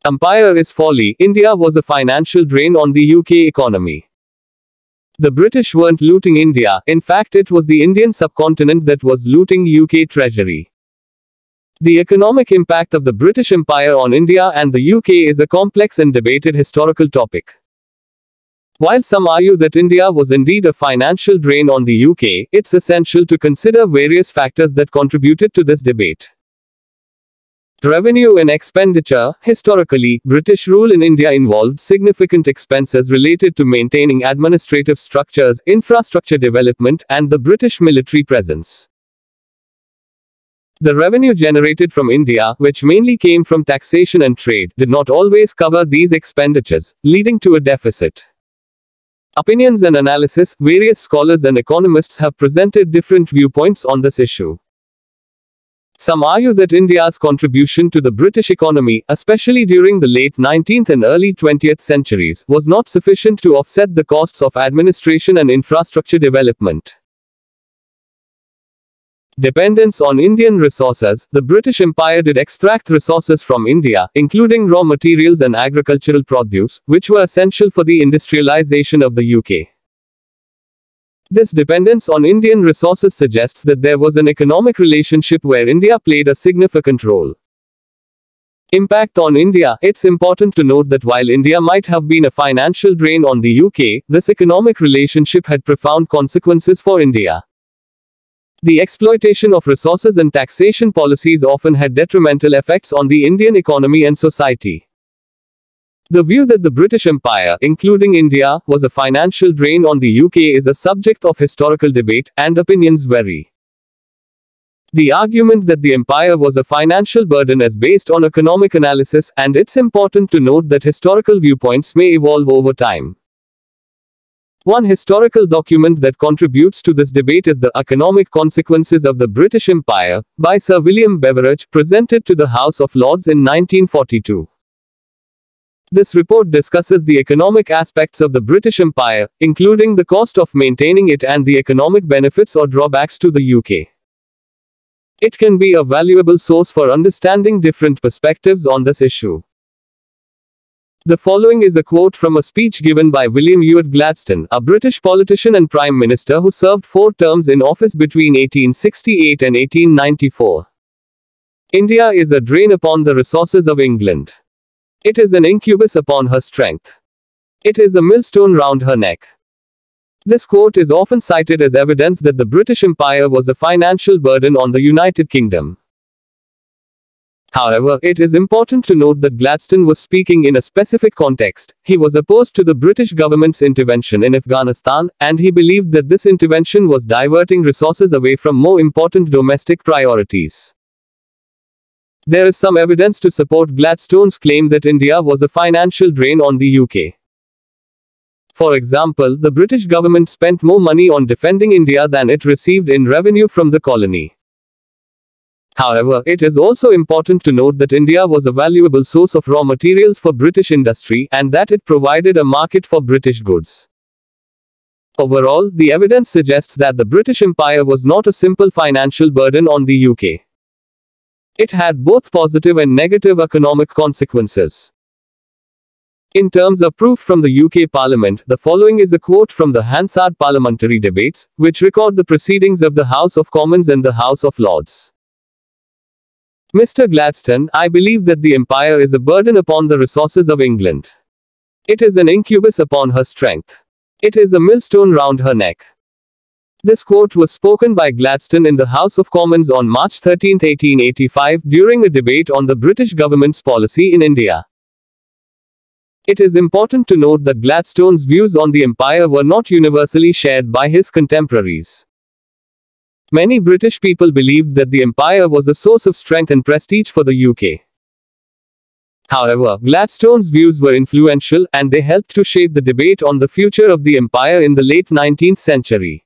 Empire is folly. India was a financial drain on the UK economy. The British weren't looting India, in fact it was the Indian subcontinent that was looting UK treasury. The economic impact of the British Empire on India and the UK is a complex and debated historical topic. While some argue that India was indeed a financial drain on the UK, it's essential to consider various factors that contributed to this debate. Revenue and expenditure. Historically, British rule in India involved significant expenses related to maintaining administrative structures, infrastructure development, and the British military presence. The revenue generated from India, which mainly came from taxation and trade, did not always cover these expenditures, leading to a deficit. Opinions and analysis. Various scholars and economists have presented different viewpoints on this issue. Some argue that India's contribution to the British economy, especially during the late 19th and early 20th centuries, was not sufficient to offset the costs of administration and infrastructure development. Dependence on Indian resources. The British Empire did extract resources from India, including raw materials and agricultural produce, which were essential for the industrialization of the UK. This dependence on Indian resources suggests that there was an economic relationship where India played a significant role. Impact on India. It's important to note that while India might have been a financial drain on the UK, this economic relationship had profound consequences for India. The exploitation of resources and taxation policies often had detrimental effects on the Indian economy and society. The view that the British Empire, including India, was a financial drain on the UK is a subject of historical debate, and opinions vary. The argument that the empire was a financial burden is based on economic analysis, and it's important to note that historical viewpoints may evolve over time. One historical document that contributes to this debate is The Economic Consequences of the British Empire, by Sir William Beveridge, presented to the House of Lords in 1942. This report discusses the economic aspects of the British Empire, including the cost of maintaining it and the economic benefits or drawbacks to the UK. It can be a valuable source for understanding different perspectives on this issue. The following is a quote from a speech given by William Ewart Gladstone, a British politician and Prime Minister who served 4 terms in office between 1868 and 1894. India is a drain upon the resources of England. It is an incubus upon her strength. It is a millstone round her neck. This quote is often cited as evidence that the British Empire was a financial burden on the United Kingdom. However, it is important to note that Gladstone was speaking in a specific context. He was opposed to the British government's intervention in Afghanistan, and he believed that this intervention was diverting resources away from more important domestic priorities. There is some evidence to support Gladstone's claim that India was a financial drain on the UK. For example, the British government spent more money on defending India than it received in revenue from the colony. However, it is also important to note that India was a valuable source of raw materials for British industry, and that it provided a market for British goods. Overall, the evidence suggests that the British Empire was not a simple financial burden on the UK. It had both positive and negative economic consequences. In terms of proof from the UK Parliament, the following is a quote from the Hansard parliamentary debates, which record the proceedings of the House of Commons and the House of Lords. Mr. Gladstone, I believe that the empire is a burden upon the resources of England. It is an incubus upon her strength. It is a millstone round her neck. This quote was spoken by Gladstone in the House of Commons on March 13, 1885, during a debate on the British government's policy in India. It is important to note that Gladstone's views on the empire were not universally shared by his contemporaries. Many British people believed that the empire was a source of strength and prestige for the UK. However, Gladstone's views were influential, and they helped to shape the debate on the future of the empire in the late 19th century.